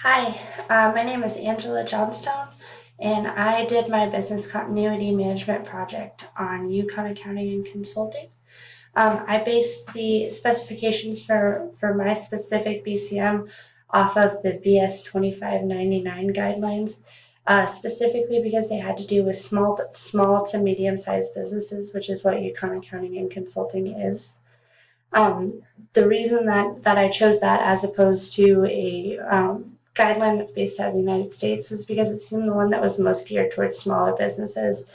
Hi, my name is Angela Johnstone, and I did my business continuity management project on Yukon Accounting and Consulting. I based the specifications for my specific BCM off of the BS 2599 guidelines, specifically because they had to do with small to medium sized businesses, which is what Yukon Accounting and Consulting is. Um, the reason that I chose that as opposed to a guideline that's based out of the United States was because it seemed the one that was most geared towards smaller businesses.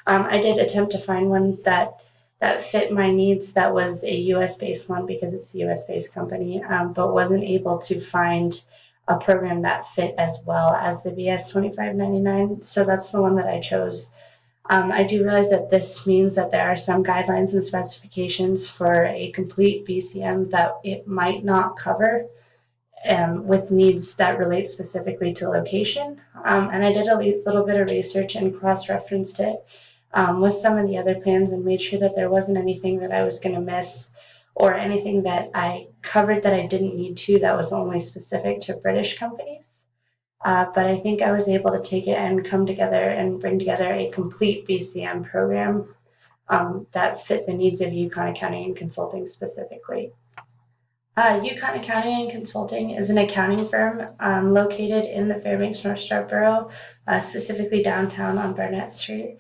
I did attempt to find one that fit my needs that was a US based one because it's a US based company, but wasn't able to find a program that fit as well as the BS 2599. So that's the one that I chose. I do realize that this means that there are some guidelines and specifications for a complete BCM that it might not cover with needs that relate specifically to location. And I did a little bit of research and cross referenced it with some of the other plans and made sure that there wasn't anything that I was going to miss or anything that I covered that I didn't need to that was only specific to British companies. But I think I was able to take it and come together and bring together a complete BCM program that fit the needs of Yukon Accounting and Consulting specifically. Yukon Accounting and Consulting is an accounting firm located in the Fairbanks North Star borough, specifically downtown on Barnett Street.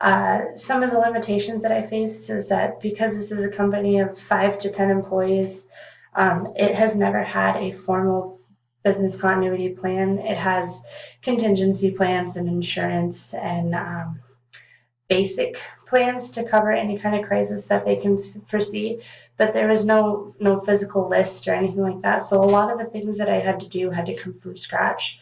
Some of the limitations that I faced is that because this is a company of 5 to 10 employees, it has never had a formal business continuity plan. It has contingency plans and insurance and basic plans to cover any kind of crisis that they can foresee, but there was no physical list or anything like that. So a lot of the things that I had to do had to come from scratch.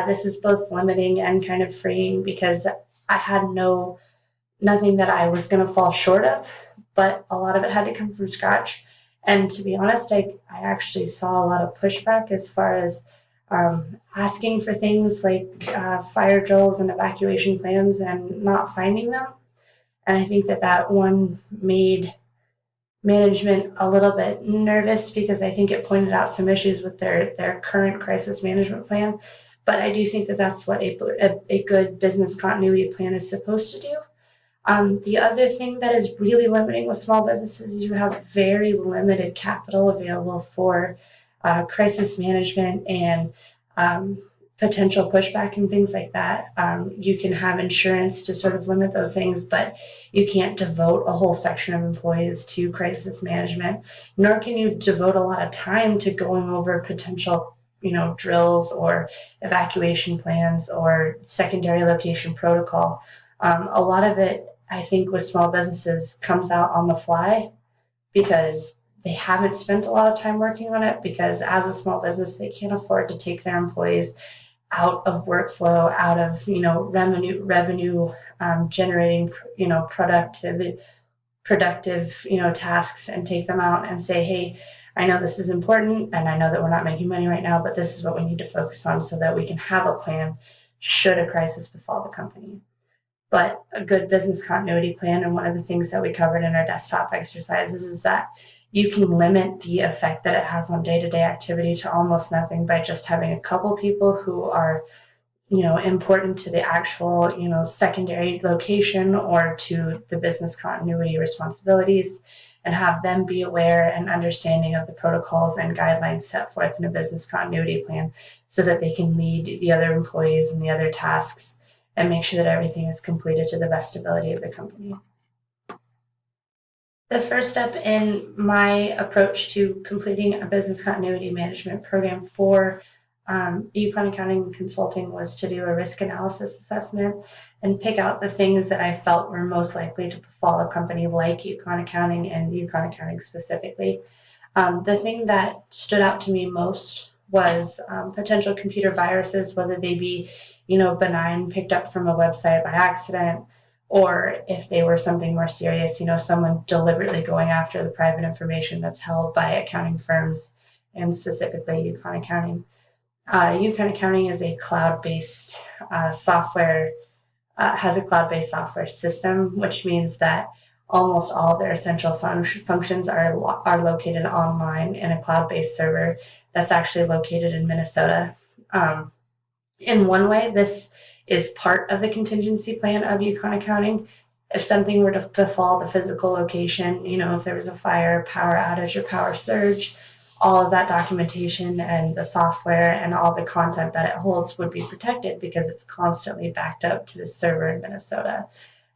This is both limiting and kind of freeing because I had nothing that I was going to fall short of, but a lot of it had to come from scratch. And to be honest, I actually saw a lot of pushback as far as asking for things like fire drills and evacuation plans and not finding them. And I think that one made management a little bit nervous because I think it pointed out some issues with their current crisis management plan. But I do think that that's what a good business continuity plan is supposed to do. The other thing that is really limiting with small businesses is you have very limited capital available for crisis management and um, potential pushback and things like that. You can have insurance to sort of limit those things, but you can't devote a whole section of employees to crisis management, nor can you devote a lot of time to going over potential drills or evacuation plans or secondary location protocol. A lot of it, I think, with small businesses comes out on the fly because they haven't spent a lot of time working on it because as a small business, they can't afford to take their employees out of workflow, out of, revenue generating, productive, tasks and take them out and say, hey, I know this is important and I know that we're not making money right now, but this is what we need to focus on so that we can have a plan should a crisis befall the company. But a good business continuity plan, and one of the things that we covered in our desktop exercises is that you can limit the effect that it has on day-to-day activity to almost nothing by just having a couple people who are important to the actual secondary location or to the business continuity responsibilities, and have them be aware and understanding of the protocols and guidelines set forth in a business continuity plan so that they can lead the other employees and the other tasks and make sure that everything is completed to the best ability of the company. The first step in my approach to completing a business continuity management program for Yukon Accounting and Consulting was to do a risk analysis assessment and pick out the things that I felt were most likely to befall a company like Yukon Accounting and Yukon Accounting specifically. The thing that stood out to me most was potential computer viruses, whether they be, benign, picked up from a website by accident, or if they were something more serious, someone deliberately going after the private information that's held by accounting firms and specifically Yukon Accounting. Yukon Accounting is a cloud-based software, has a cloud-based software system, which means that almost all of their essential functions are located online in a cloud-based server that's actually located in Minnesota. In one way, this is part of the contingency plan of Yukon Accounting. If something were to befall the physical location, if there was a fire, power outage, or power surge, all of that documentation and the software and all the content that it holds would be protected because it's constantly backed up to the server in Minnesota.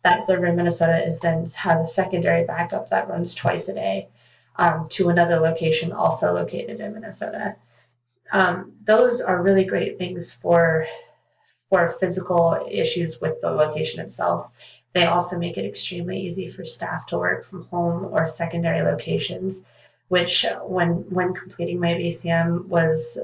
That server in Minnesota has a secondary backup that runs twice a day to another location also located in Minnesota. Those are really great things for physical issues with the location itself. They also make it extremely easy for staff to work from home or secondary locations, which when completing my BCM was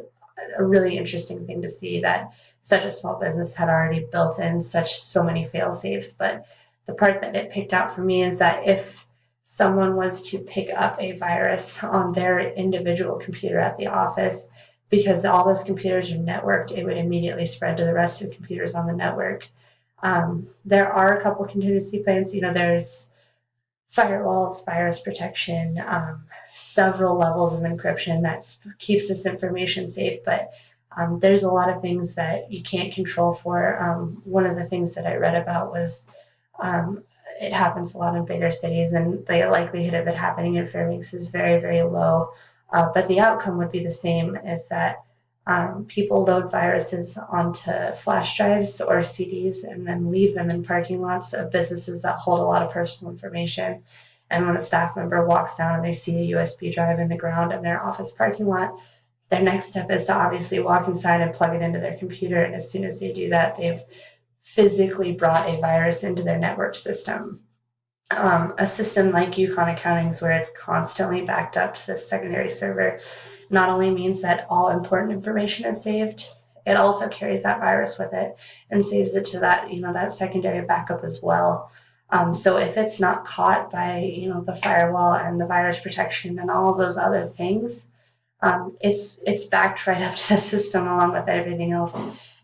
a really interesting thing to see that such a small business had already built in so many fail safes. But the part that it picked out for me is that if someone was to pick up a virus on their individual computer at the office, because all those computers are networked, it would immediately spread to the rest of the computers on the network. There are a couple contingency plans. There's firewalls, virus protection, several levels of encryption that keeps this information safe, but there's a lot of things that you can't control for. One of the things that I read about was it happens a lot in bigger cities, and the likelihood of it happening in Fairbanks is very, very low. But the outcome would be the same, is that people load viruses onto flash drives or CDs and then leave them in parking lots of businesses that hold a lot of personal information. And when a staff member walks down and they see a USB drive in the ground in their office parking lot, their next step is to obviously walk inside and plug it into their computer. And as soon as they do that, they've physically brought a virus into their network system. A system like Yukon Accounting's, where it's constantly backed up to the secondary server, not only means that all important information is saved, it also carries that virus with it and saves it to that secondary backup as well. So if it's not caught by the firewall and the virus protection and all of those other things, it's backed right up to the system along with everything else.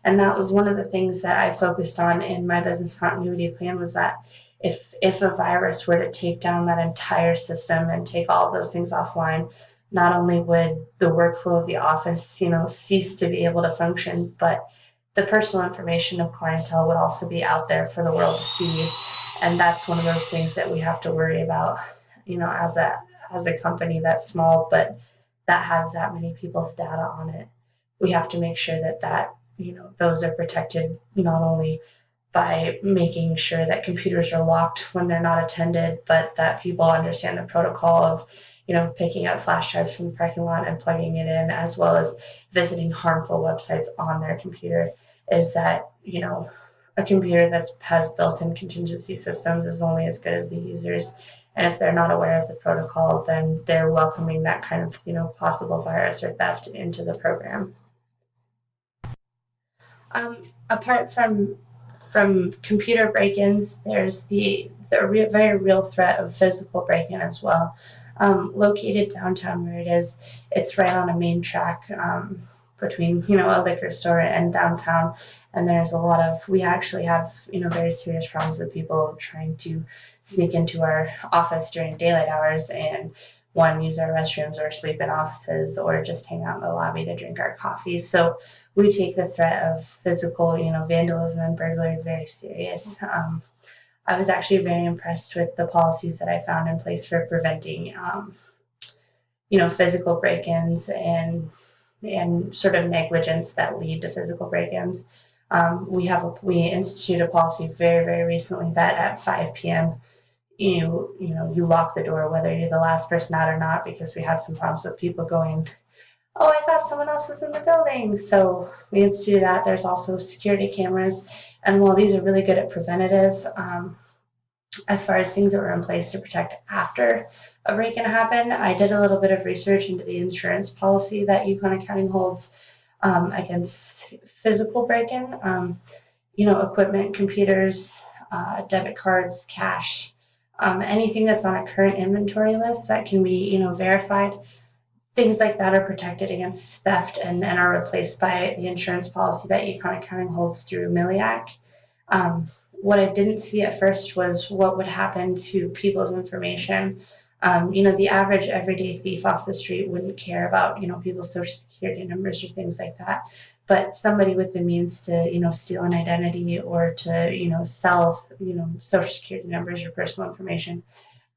And that was one of the things that I focused on in my business continuity plan, was that if a virus were to take down that entire system and take all of those things offline, not only would the workflow of the office, cease to be able to function, but the personal information of clientele would also be out there for the world to see. And that's one of those things that we have to worry about, as a company that's small, but that has that many people's data on it. We have to make sure that those are protected, not only by making sure that computers are locked when they're not attended, but that people understand the protocol of, picking up flash drives from the parking lot and plugging it in, as well as visiting harmful websites on their computer. Is that, a computer that has built-in contingency systems is only as good as the users. And if they're not aware of the protocol, then they're welcoming that kind of, possible virus or theft into the program. Apart from computer break-ins, there's the very real threat of physical break-in as well. Located downtown where it is, it's right on a main track between a liquor store and downtown, and there's we actually have very serious problems with people trying to sneak into our office during daylight hours and use our restrooms or sleep in offices or just hang out in the lobby to drink our coffee. So we take the threat of physical, vandalism and burglary very serious. I was actually very impressed with the policies that I found in place for preventing, physical break-ins and sort of negligence that lead to physical break-ins. We instituted a policy very, very recently that at 5 p.m. you lock the door, whether you're the last person out or not, because we had some problems with people going, "Oh, I thought someone else was in the building." So we instituted that. There's also security cameras. And while these are really good at preventative, as far as things that were in place to protect after a break-in happened, I did a little bit of research into the insurance policy that Yukon Accounting holds against physical break-in. Equipment, computers, debit cards, cash, anything that's on a current inventory list that can be, verified. Things like that are protected against theft and are replaced by the insurance policy that Yukon Accounting holds through Miliac. What I didn't see at first was what would happen to people's information The average everyday thief off the street wouldn't care about, people's social security numbers or things like that. But somebody with the means to, steal an identity or to, sell, social security numbers or personal information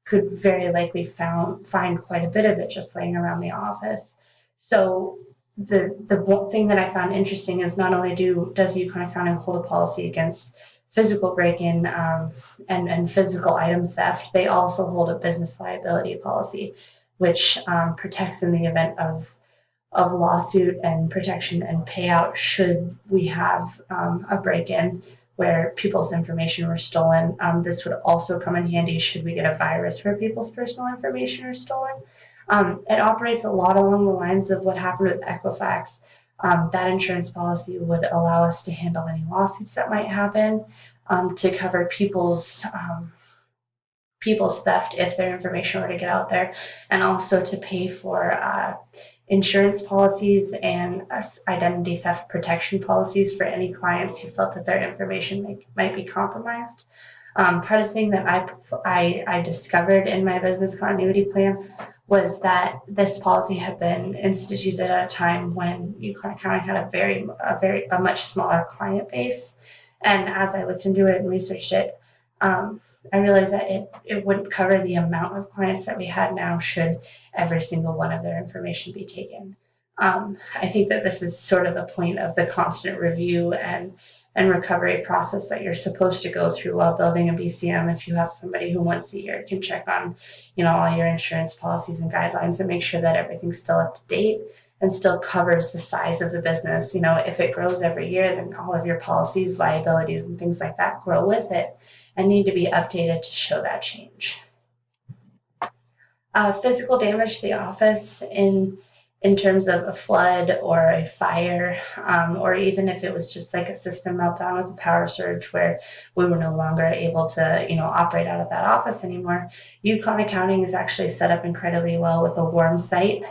could very likely find quite a bit of it just laying around the office. So the one thing that I found interesting is not only does Yukon Accounting hold a policy against physical break-in and physical item theft, they also hold a business liability policy, which protects in the event of lawsuit and protection and payout should we have a break-in where people's information were stolen. This would also come in handy should we get a virus where people's personal information are stolen. It operates a lot along the lines of what happened with Equifax. That insurance policy would allow us to handle any lawsuits that might happen, to cover people's theft if their information were to get out there, and also to pay for insurance policies and identity theft protection policies for any clients who felt that their information might be compromised. Part of the thing that I discovered in my business continuity plan was that this policy had been instituted at a time when Yukon County had a much smaller client base. And as I looked into it and researched it, I realized that it wouldn't cover the amount of clients that we had now should every single one of their information be taken. I think that this is sort of the point of the constant review and recovery process that you're supposed to go through while building a BCM. If you have somebody who once a year can check on, all your insurance policies and guidelines and make sure that everything's still up to date and still covers the size of the business. If it grows every year, then all of your policies, liabilities, and things like that grow with it and need to be updated to show that change. Physical damage to the office in terms of a flood or a fire, or even if it was just like a system meltdown with a power surge where we were no longer able to, operate out of that office anymore. Yukon Accounting is actually set up incredibly well with a warm site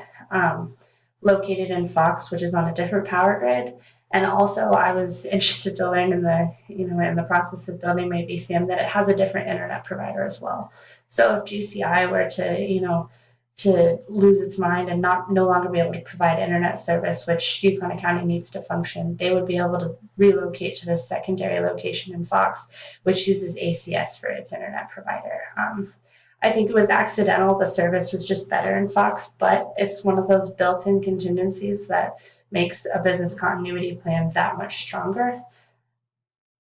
located in Fox, which is on a different power grid. And also, I was interested to learn in the process of building my BCM that it has a different internet provider as well. So if GCI were to lose its mind and no longer be able to provide internet service, which Yukon Accounting needs to function, they would be able to relocate to the secondary location in Fox, which uses ACS for its internet provider. I think it was accidental. The service was just better in Fox, but it's one of those built-in contingencies that makes a business continuity plan that much stronger.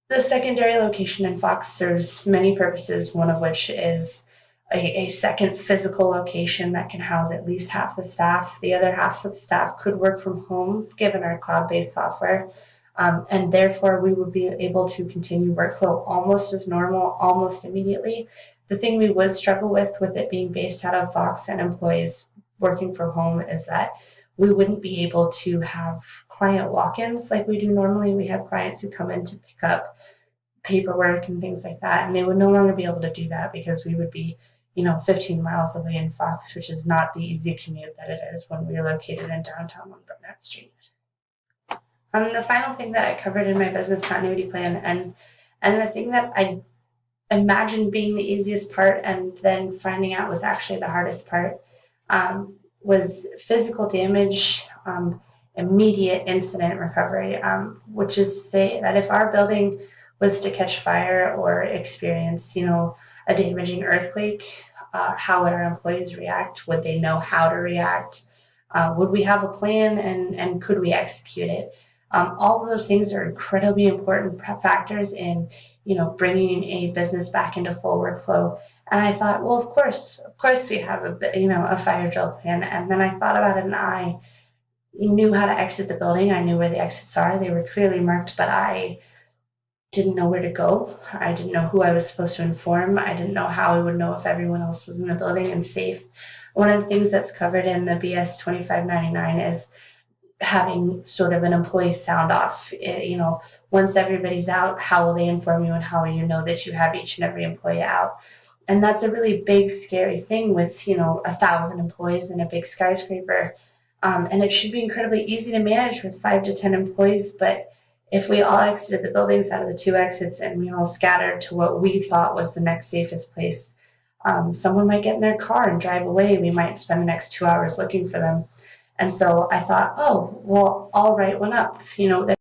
The secondary location in Fox serves many purposes, one of which is a second physical location that can house at least half the staff. The other half of the staff could work from home, given our cloud-based software, and therefore we would be able to continue workflow almost as normal, almost immediately. The thing we would struggle with it being based out of Fox and employees working from home is that we wouldn't be able to have client walk-ins like we do normally. We have clients who come in to pick up paperwork and things like that, and they would no longer be able to do that because we would be 15 miles away in Fox, which is not the easy commute that it is when we're located in downtown on Burnett Street. The final thing that I covered in my business continuity plan, and the thing that I imagined being the easiest part and then finding out was actually the hardest part, was physical damage, immediate incident recovery, which is to say that if our building was to catch fire or experience, a damaging earthquake, how would our employees react? Would they know how to react? Would we have a plan and could we execute it? All of those things are incredibly important factors in, bringing a business back into full workflow. And I thought, well, of course we have a fire drill plan. And then I thought about it and I knew how to exit the building. I knew where the exits are. They were clearly marked, but I didn't know where to go. I didn't know who I was supposed to inform. I didn't know how I would know if everyone else was in the building and safe. One of the things that's covered in the BS 2599 is having sort of an employee sound off. Once everybody's out, how will they inform you and how will you know that you have each and every employee out? And that's a really big, scary thing with, 1,000 employees in a big skyscraper. And it should be incredibly easy to manage with 5 to 10 employees, but if we all exited the buildings out of the 2 exits and we all scattered to what we thought was the next safest place, Someone might get in their car and drive away. We might spend the next 2 hours looking for them. And so I thought, oh, well, I'll write one up. You know,